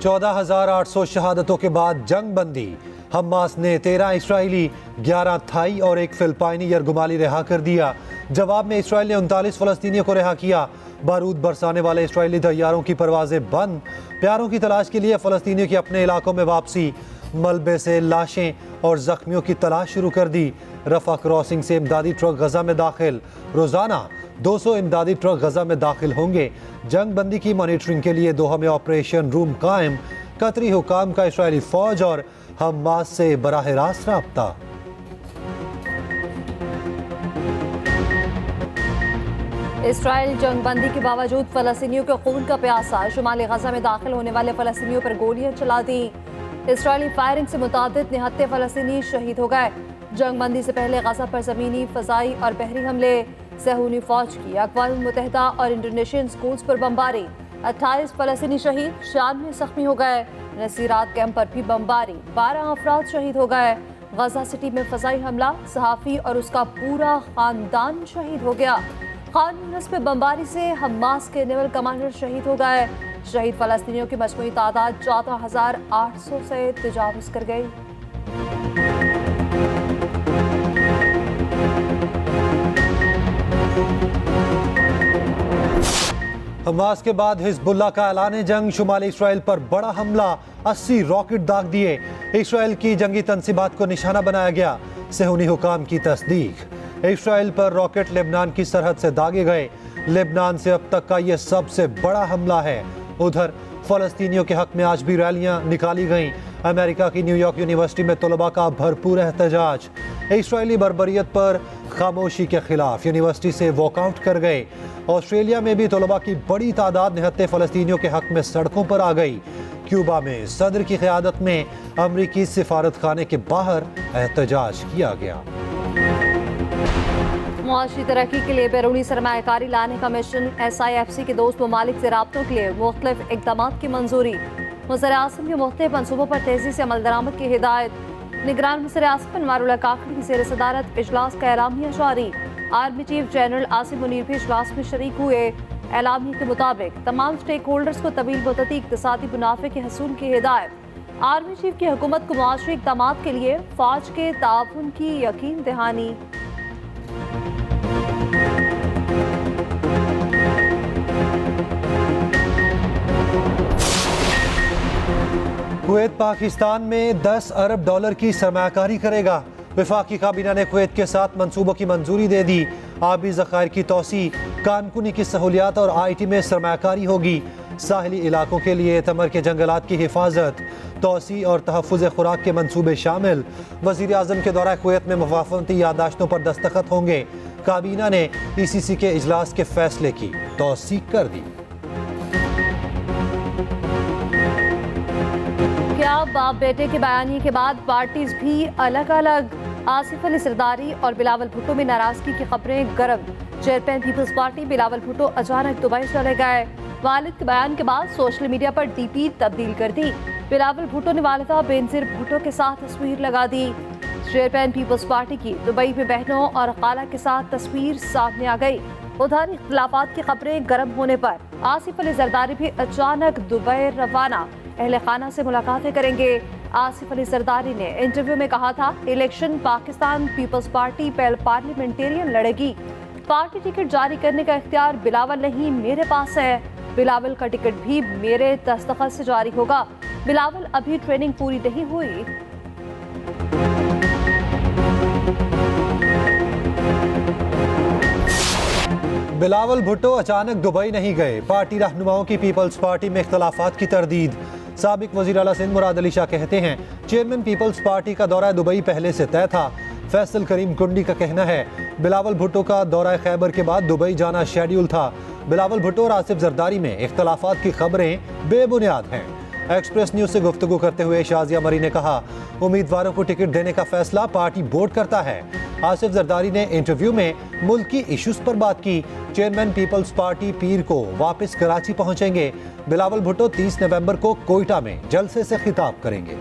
14,800 शहादतों के बाद जंग बंदी। हमास ने 13 इसराइली, 11 थाई और एक फिलिपाइनी यरगुमाली रिहा कर दिया। जवाब में इसराइल ने 39 फलस्तीनियों को रिहा किया। बारूद बरसाने वाले इसराइली तैयारों की परवाजें बंद। प्यारों की तलाश के लिए फलस्तीनियों की अपने इलाकों में वापसी। मलबे से लाशें और जख्मियों की तलाश शुरू कर दी। रफा क्रॉसिंग से इमदादी ट्रक गजा में दाखिल। रोजाना 200 इमदादी ट्रक गजा में दाखिल होंगे। जंग बंदी की मॉनिटरिंग के लिए दोहा में ऑपरेशन रूम कायम। कतरी हुकाम का इसराइली फौज और हमास से बराह रास्त राब्ता। इसराइल जंगबंदी के बावजूद फलस्तीनियों के खून का प्यासा। शुमाली गजा में दाखिल होने वाले फलस्तीनियों पर गोलियां चला दी। इसराइली फायरिंग से मुतादिद निहत्ते फलस्तीनी शहीद हो गए। जंगबंदी से पहले गजा पर जमीनी, फजाई और बहरी हमले। सहूनी फौज की अक़वाम मुत्तहिदा और इंडोनेशियन स्कूल्स पर बमबारी। 28 फलस्तीनी शहीद, 96 जख्मी हो गए। नसीरात कैंप पर भी बमबारी, 12 अफराद शहीद हो गए। गजा सिटी में फजाई हमला, सहाफ़ी और उसका पूरा खानदान शहीद हो गया। खान यूनिस में बमबारी से हमास के नेवल कमांडर शहीद हो गए। शहीद फलस्तीनियों की मजमूई तादाद 14,800 से तजावुज़ कर गई। हमास के बाद हिजबुल्लाह का ऐलान जंग। शुमाली इसराइल पर बड़ा हमला, 80 रॉकेट दाग दिए। इसराइल की जंगी तनसीबात को निशाना बनाया गया। सहूनी हुकाम की तस्दीक। इसराइल पर रॉकेट लेबनान की सरहद से दागे गए। लेबनान से अब तक का यह सबसे बड़ा हमला है। उधर फलस्तीनियों के हक में आज भी रैलियां निकाली गईं। अमेरिका की न्यूयॉर्क यूनिवर्सिटी में तलबा का भरपूर एहतजाज। इसराइली बर्बरियत पर खामोशी के खिलाफ यूनिवर्सिटी से वॉकआउट कर गए। ऑस्ट्रेलिया में भी तलबा की बड़ी तादाद निहत्ते फलस्तीनियों के हक में सड़कों पर आ गई। क्यूबा में सदर की क़यादत में अमरीकी सिफारत खाने के बाहर एहतजाज किया गया। मुआशी तरक्की के लिए बैरूनी सरमायाकारी लाने का मिशन। SIFC के दोस्त ममालिक से राब्तों के लिए मुख्तलिफ इक़दाम की मंजूरी। वज़ीर-ए-आज़म के मुख्तलिफ मनसूबों पर तेजी से अमल दरामद की हिदायत। निगरान वज़ीर-ए-आज़म अनवारुल्लाह काकड़ी की ज़ेर सदारत इजलास का एलामिया जारी। Army chief general Asim Munir भी इजलास में शरीक हुए। एलामिया के मुताबिक तमाम स्टेक होल्डर्स को तवील मुद्दती इक़्तिसादी मुनाफे के हसूल की हिदायत। आर्मी चीफ की हुकूमत को मुआशी इक़दाम के लिए फ़ौज के ताउन की यकीन दहानी। कुवैत पाकिस्तान में 10 अरब डॉलर की सरमायाकारी करेगा। वफाकी काबीना ने कुवैत के साथ मंसूबों की मंजूरी दे दी। आबी ज़खायर की तोसी, कानकुनी की सहूलियात और IT में सरमायाकारी होगी। साहली इलाकों के लिए तमर के जंगलात की हिफाजत, तोसी और तहफ़्फ़ुज़ खुराक के मंसूबे शामिल। वज़ीर आज़म के दौरा कुवैत में मुवाफ़क़ती यादाश्तों पर दस्तखत होंगे। काबीना ने ECC के इजलास के फैसले की तौसीक कर दी। क्या बाप बेटे के बयानी के बाद पार्टीज भी अलग अलग। आसिफ अली जरदारी और बिलावल भुट्टो में नाराजगी की खबरें गर्म। Chairman peoples party Bilawal Bhutto अचानक दुबई चले गए। वालिद के बयान के बाद सोशल मीडिया पर DP तब्दील कर दी। बिलावल भुट्टो ने वालिदा बेनज़ीर भुट्टो के साथ तस्वीर लगा दी। चेयरमैन पीपल्स पार्टी की दुबई में बहनों और खाला के साथ तस्वीर सामने आ गई। उधर इख्तिलाफात की खबरें गर्म होने पर आसिफ अली जरदारी भी अचानक दुबई रवाना। अहले खाना से मुलाकातें करेंगे। आसिफ अली जरदारी ने इंटरव्यू में कहा था, election Pakistan peoples party parliamentarian लड़ेगी। पार्टी टिकट जारी करने का इख्तियार बिलावल नहीं, मेरे पास है। बिलावल का टिकट भी मेरे दस्तखत से जारी होगा। बिलावल अभी ट्रेनिंग पूरी नहीं हुई। बिलावल भुट्टो अचानक दुबई नहीं गए। पार्टी रहनुमाओं की पीपल्स पार्टी में इख्तलाफात की तरदीद। साबिक वज़ीर आला सिंध मुराद अली शाह कहते हैं, चेयरमैन पीपल्स पार्टी का दौरा दुबई पहले से तय था। फैसल करीम कुंडी का कहना है, बिलावल भुट्टो का दौरा खैबर के बाद दुबई जाना शेड्यूल था। बिलावल भुट्टो और आसिफ जरदारी में इख्तलाफात की खबरें बेबुनियाद हैं। एक्सप्रेस न्यूज से गुफ्तगू करते हुए शाजिया मरी ने कहा, उम्मीदवारों को टिकट देने का फैसला पार्टी बोर्ड करता है। आसिफ जरदारी ने इंटरव्यू में मुल्क की इश्यूज पर बात की। चेयरमैन पीपल्स पार्टी पीर को वापस कराची पहुंचेंगे। बिलावल भुट्टो 30 नवंबर को कोयटा में जलसे से खिताब करेंगे।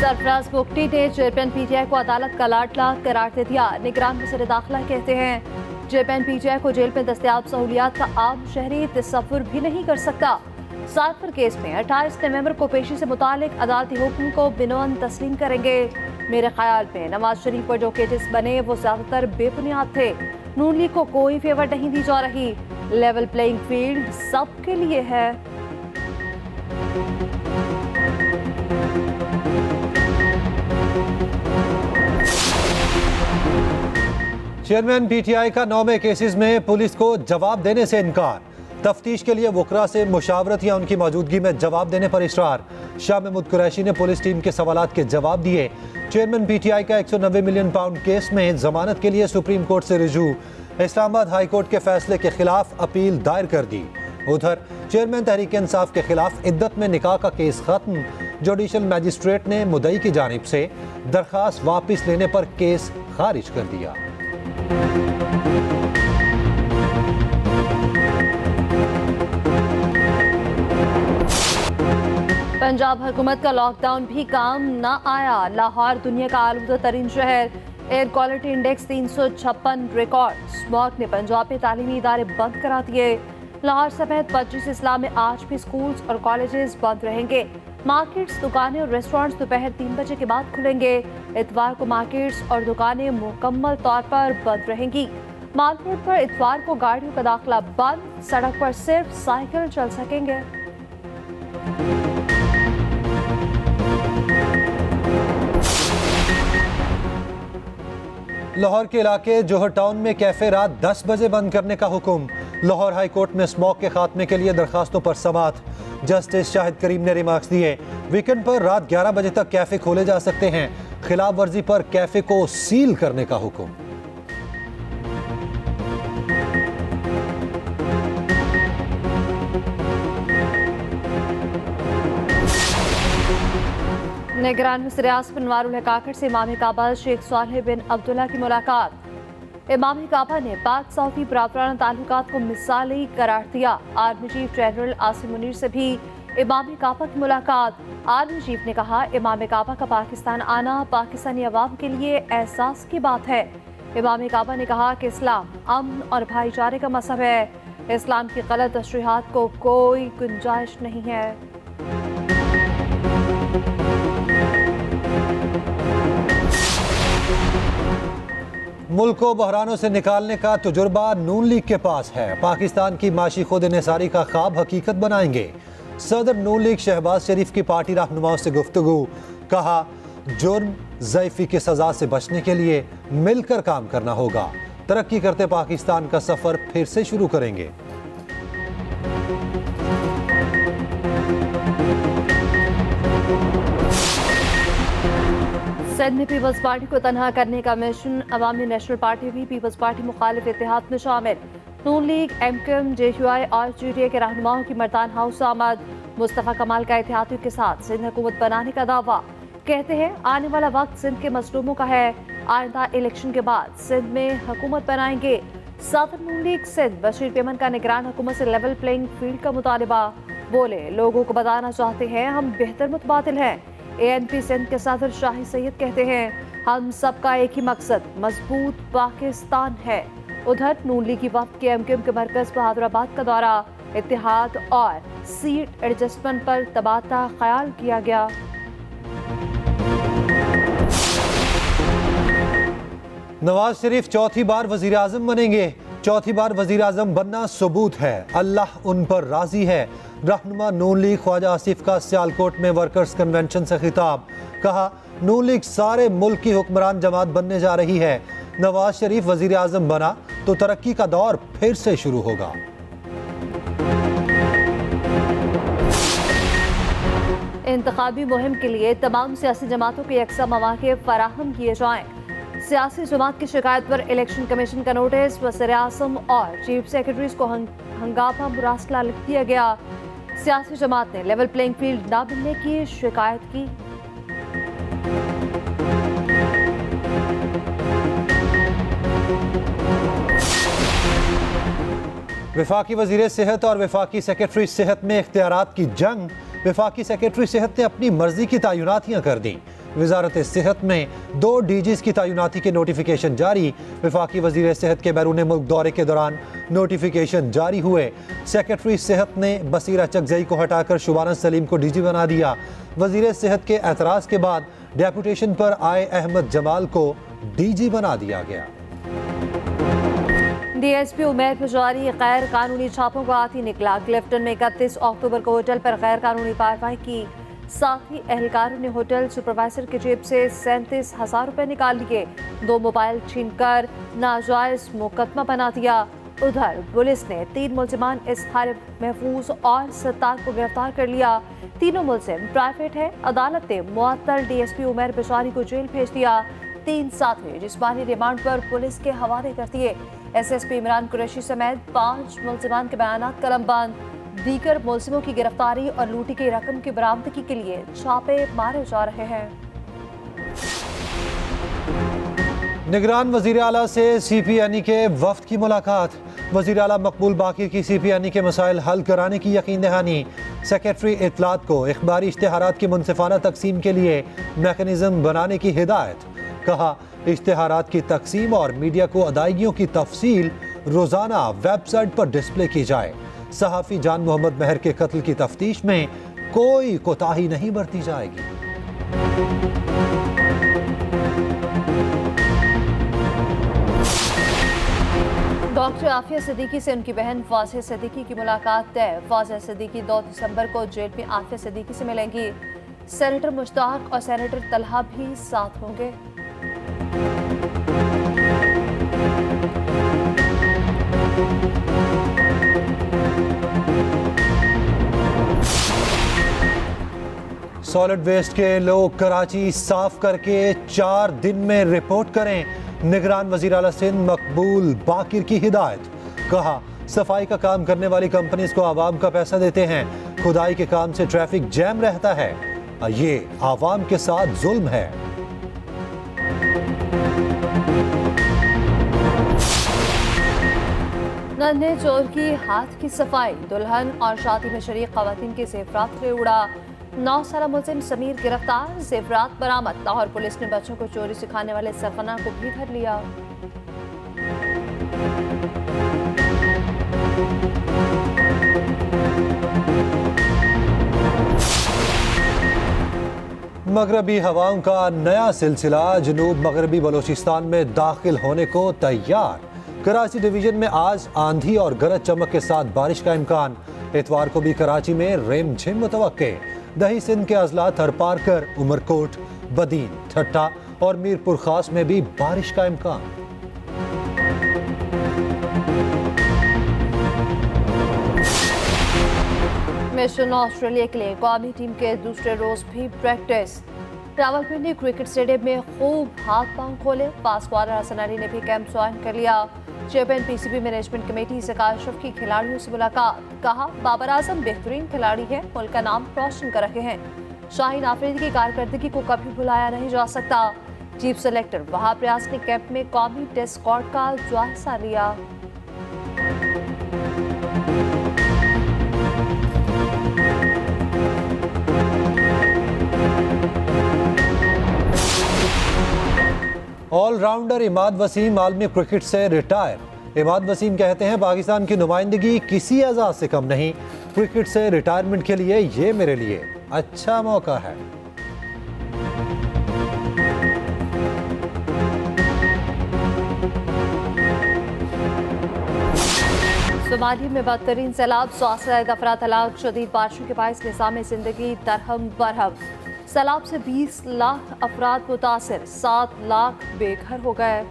सरफराज बुगटी ने चेयरमैन पीटीआई को अदालत का लाडला करार दे दिया। निगरान वज़ीर दाखिला कहते हैं चेयरमैन पीटीआई को जेल में दस्तयाब सहूलियात का आम शहरी तसव्वुर भी नहीं कर सकता। सालफर केस में 28 नवंबर को पेशी से मुतालिक अदालती हुक्म को बिनौन तस्लीम करेंगे। मेरे ख्याल में नवाज शरीफ पर जो केसेस बने वो ज्यादातर बेबुनियाद थे। नून लीग को कोई फेवर नहीं दी जा रही। लेवल प्लेइंग फील्ड सबके लिए है। चेयरमैन पीटीआई का 9 में केसेस में पुलिस को जवाब देने से इनकार। तफ्तीश के लिए वकरा से मुशावरत या उनकी मौजूदगी में जवाब देने पर इसरार। शाह महमूद कुरैशी ने पुलिस टीम के सवालात के जवाब दिए। चेयरमैन पीटीआई का 190 मिलियन पाउंड केस में जमानत के लिए सुप्रीम कोर्ट से रुजू। इस्लामाबाद हाई कोर्ट के फैसले के खिलाफ अपील दायर कर दी। उधर चेयरमैन तहरीक इंसाफ के खिलाफ इद्दत में निकाह का केस खत्म। जुडिशल मैजिस्ट्रेट ने मुद्दई की जानिब से दरखास्त वापस लेने पर केस खारिज कर दिया। पंजाब हुकूमत का लॉकडाउन भी काम न आया। लाहौर दुनिया का आलूदा तरीन शहर। Air quality index 356 record. Smog ने पंजाब में तालीमी इदारे बंद करा दिए। लाहौर समेत 25 इस्लाम में आज भी स्कूल्स और कॉलेजेस बंद रहेंगे। मार्केट्स, दुकानें और रेस्टोरेंट्स दोपहर 3 बजे के बाद खुलेंगे। इतवार को मार्केट्स और दुकानें मुकम्मल तौर पर बंद रहेंगी। माल रोड पर इतवार को गाड़ियों का दाखिला बंद। सड़क पर सिर्फ साइकिल चल सकेंगे। लाहौर के इलाके जोहर टाउन में कैफे रात 10 बजे बंद करने का हुक्म। लाहौर हाई कोर्ट में स्मोक के खात्मे के लिए दरखास्तों पर समाअत। जस्टिस शाहिद करीम ने रिमार्क्स दिए। वीकेंड पर रात 11 बजे तक कैफे खोले जा सकते हैं। खिलाफ वर्जी पर कैफे को सील करने का हुक्म। निगरान वज़ीर-ए-आज़म अनवारुल हक काकड़ से इमाम काबा शेख सालेह बिन अब्दुल्ला की मुलाकात। इमाम काबा ने पाक सऊदी बरादराना ताल्लुकात को मिसाली करार दिया। Army chief general Asim Munir से भी इमाम काबा की मुलाकात। आर्मी चीफ ने कहा इमाम काबा का पाकिस्तान आना पाकिस्तानी अवाम के लिए एहसास की बात है। इमाम काबा ने कहा कि इस्लाम अमन और भाईचारे का मजहब है। इस्लाम की गलत तशरीहात को कोई गुंजाइश नहीं है। मुल्क को बहरानों से निकालने का तजुर्बा नून लीग के पास है। पाकिस्तान की माशी खुद इन्हिसारी का ख्वाब हकीकत बनाएंगे। सदर नून लीग शहबाज शरीफ की पार्टी रहनुमाओं से गुफ्तगू। कहा जुर्म ज़ईफ़ी की सज़ा से बचने के लिए मिलकर काम करना होगा। तरक्की करते पाकिस्तान का सफ़र फिर से शुरू करेंगे। सिंध में पीपल्स पार्टी को तनहा करने का मिशन। अवामी नेशनल पार्टी भी पीपल्स पार्टी मुखालिफ इत्तेहाद में शामिल। नून लीग, एमक्यूएम, जेयूआई और जीटीए के रहनुमाओं की मर्दान हाउस आमद। मुस्तफ़ा कमाल का इत्तेहादियों के साथ सिंध हुकूमत बनाने का दावा। कहते हैं आने वाला वक्त सिंध के मजलूमों का है। आइंदा इलेक्शन के बाद सिंध में हुकूमत बनाएंगे। सदर नून लीग सिंध बशीर पेमन का निगरान हुकूमत से लेवल प्लेइंग फील्ड का मुतालबा। बोले लोगों को बताना चाहते हैं हम बेहतर मुतबादिल हैं। एएनपी सिंध के सदर शाही सैयद कहते हैं हम सबका एक ही मकसद मजबूत पाकिस्तान है। उधर नून लीग की वफ्द के एमक्यूएम के मरकज बहादुराबाद का दौरा। इत्तेहाद और सीट एडजस्टमेंट पर तबादला ख्याल किया गया। नवाज शरीफ चौथी बार वजीर आजम बनेंगे। चौथी बार वजीर आजम बनना सबूत है अल्लाह उन पर राजी है। रहनुमा नून लीग ख्वाजा आसिफ का सियालकोट में वर्कर्स कन्वेंशन से खिताब। कहा नून लीग सारे मुल्क की हुक्मरान जमात बनने जा रही है। नवाज शरीफ वजीर आजम बना तो तरक्की का दौर फिर से शुरू होगा। इंतखाबी मुहिम के लिए तमाम सियासी जमातों के यकसा मौके फराहम किए जाएं। सियासी जमात की शिकायत पर इलेक्शन कमीशन का नोटिस। वज़ीर-ए-आज़म और चीफ सेक्रेटरीज को हंगामा मुरासला लिख दिया गया। सियासी जमात ने लेवल प्लेइंग फील्ड न मिलने की शिकायत की। वफाकी वजीर सेहत और वफाकी सेक्रेटरी सेहत में इख्तियारात की जंग। वफाकी सेक्रेटरी सेहत ने अपनी मर्जी की तयनातियां कर दी। वजारत सेहत में 2 डीजीज की तैनाती के नोटिफिकेशन जारी। वफाकी वजीर सेहत के बैरून मुल्क दौरे के दौरान नोटिफिकेशन जारी हुए। सेक्रेटरी सेहत ने बसीरा चकजई को हटाकर शुबाना सलीम को डीजी बना दिया। वजीर सेहत के एतराज़ के बाद डेपुटेशन पर आए अहमद जमाल को डीजी बना दिया गया। डीएसपी उमेर पुजारी गैर कानूनी छापों का आती निकला। क्लिफ्टन में 31 अक्टूबर को होटल पर गैर कानूनी कार्रवाई की। साथ ही एहलकारों ने होटल सुपरवाइजर की जेब से 37,000 रुपए निकाल लिए। 2 मोबाइल छीनकर नाजायज मुकदमा बना दिया। उधर पुलिस ने 3 मुलजिमान इसहार महफूज और सत्तार को गिरफ्तार कर लिया। तीनों मुलजिम प्राइवेट है। अदालत ने मुअत्तल डीएसपी उमेर पुजारी को जेल भेज दिया। 3 साथी जिस्मानी रिमांड पर पुलिस के हवाले कर दिए। एसएसपी इमरान कुरैशी समेत 5 मुलजिमान के बयानात कलमबंद। दीगर मुलजिमों की गिरफ्तारी और लूटी की रकम की बरामदगी के लिए छापे मारे जा रहे हैं। निगरान वजीर आला से CPNE के वफ्द की मुलाकात। वजीर आला मकबूल बाकिर की CPNE के मसाइल हल कराने की यकीन दहानी। सेक्रेटरी इत्तलात को इख्बारी इश्तिहारात की मुनसिफाना तकसीम के लिए मैकेनिज्म बनाने की हिदायत। कहा, इश्तिहारात की तकसीम और मीडिया को अदायगियों की तफसील रोजाना वेबसाइट पर डिस्प्ले की जाए। सहाफ़ी जान मोहम्मद महर के कत्ल की तफ्तीश में कोई कोताही नहीं बरती जाएगी। डॉक्टर आफिया सिद्दीकी से उनकी बहन फाजिया सिद्दीकी की मुलाकात तय। फाजिया सिद्दीकी 2 दिसंबर को जेल में आफिया सिद्दीकी से मिलेंगी। सेनेटर मुश्ताक और सेनेटर तलहा भी साथ होंगे। सॉलिड वेस्ट के लोग कराची साफ करके 4 दिन में रिपोर्ट करें। निगरान वजीर आला सिंध मकबूल बाकिर की हिदायत। कहा, सफाई का काम करने वाली कंपनीज को आवाम का पैसा देते हैं। खुदाई के काम से ट्रैफिक जैम रहता है। ये आवाम के साथ जुल्म है। नन्हे चोर की हाथ की सफाई। दुल्हन और शादी में शरीक खवातीन के जेवरात से उड़ा। 9 साला मुलजिम समीर गिरफ्तार। जेवरात बरामद। लाहौर पुलिस ने बच्चों को चोरी सिखाने वाले सरगना को भी धर लिया। मगरबी हवाओं का नया सिलसिला जनूब मगरबी बलोचिस्तान में दाखिल होने को तैयार। कराची डिवीजन में आज आंधी और गरज चमक के साथ बारिश का इम्कान। इतवार को भी कराची में रेमझिम मुतवक्के। दही सिंध के अजला थरपारकर, उमरकोट, बदीन, ठट्टा और मीरपुर खास में भी बारिश का इम्कान। मिशन ऑस्ट्रेलिया के लिए कौमी टीम के दूसरे रोज भी प्रैक्टिस। रावलपिंडी क्रिकेट स्टेडियम में खूब हाथ पांव खोले। फास्ट बॉलर हसन अली ने भी कैंप ज्वाइन कर लिया। चेयरमैन PCB मैनेजमेंट कमेटी से काशिफ की खिलाड़ियों से मुलाकात। कहा, बाबर आजम बेहतरीन खिलाड़ी है, मुल्क का नाम रोशन कर रहे हैं। शाहीन आफरीदी की कारकर्दगी को कभी भुलाया नहीं जा सकता। चीफ सेलेक्टर वहाब रियाज ने कैंप में कौमी टेस्ट स्क्वाड का जायजा लिया। ऑलराउंडर इमाद वसीम आलमी क्रिकेट से रिटायर। इमाद वसीम कहते हैं, पाकिस्तान की नुमाइंदगी किसी एजाज से कम नहीं। क्रिकेट से रिटायरमेंट के लिए ये मेरे लिए अच्छा मौका है। सोमालिया में बदतरीन सैलाब, 100 अफराद हलाक। शदीद बारिशों के बायस निज़ाम जिंदगी दरहम बरहम। सैलाब से 20 लाख अफराद मुतासिर, 7 लाख बेघर हो गए।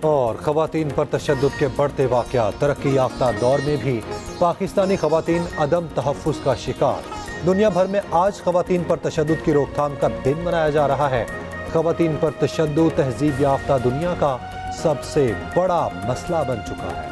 और खवातीन पर तशद्दुद के बढ़ते वाक़यात। तरक्की याफ्ता दौर में भी पाकिस्तानी खवातीन अदम तहफ़्फ़ुज़ का शिकार। दुनिया भर में आज खवातीन पर तशद्दुद की रोकथाम का दिन मनाया जा रहा है। खवातीन पर तशद्दुद तहज़ीब याफ्ता दुनिया का सबसे बड़ा मसला बन चुका है।